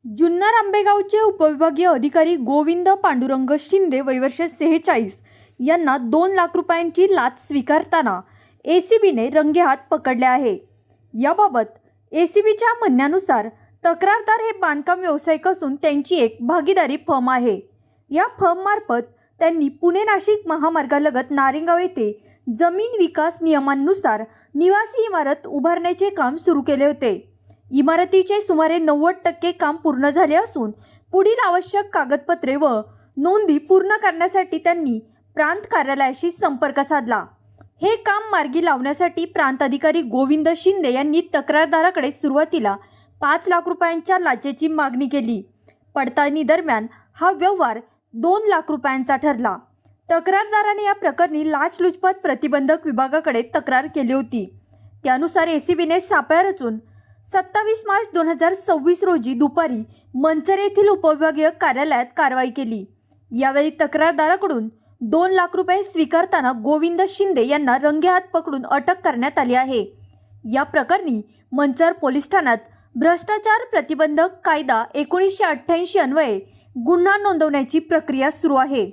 जुन्नर आंबेगावचे उपविभागीय अधिकारी गोविंद पांडुरंग शिंदे वयवर्ष 46 यांना 2 लाख रुपयांची लाच स्वीकारताना एसीबीने रंगेहात पकडले आहे। याबाबत एसीबीच्या म्हणण्यानुसार तक्रारदार हे बांधकाम व्यावसायिक असून त्यांची एक भागीदारी फर्म आहे। या फर्ममार्फत त्यांनी पुणे नाशिक महामार्गालगत नारेगाव येथे जमीन विकास नियमांनुसार निवासी इमारत उभारण्याचे काम सुरू केले होते। इमारतीचे सुमारे 90% काम पूर्ण झाले असून पुढील आवश्यक कागदपत्रे व नोंदी पूर्ण करण्यासाठी त्यांनी प्रांत कार्यालयाशी संपर्क साधला। हे काम मार्गी लावण्यासाठी प्रांत अधिकारी गोविंद शिंदे यांनी तक्रारदाराकडे सुरुवातीला 5 लाख रुपयांच्या लाचेची मागणी केली। पडताळणी दरम्यान हा व्यवहार 2 लाख रुपयांचा ठरला। तक्रारदाराने या प्रकरणी लाचलुचपत प्रतिबंधक विभागाकडे तक्रार केली होती। त्यानुसार एसीबीने सापळा रचून 27 मार्च 2026 रोजी दुपारी मंचर येथील उपविभागीय कार्यालयात कारवाई केली। यावेळी तक्रारदाराकडून 2 लाख रुपये स्वीकारताना गोविंद शिंदे यांना रंगेहात पकडून अटक करण्यात आली आहे। या प्रकरणी मंचर पोलीस ठाण्यात भ्रष्टाचार प्रतिबंधक कायदा 1988 अन्वये गुन्हा नोंदवण्याची प्रक्रिया सुरू आहे।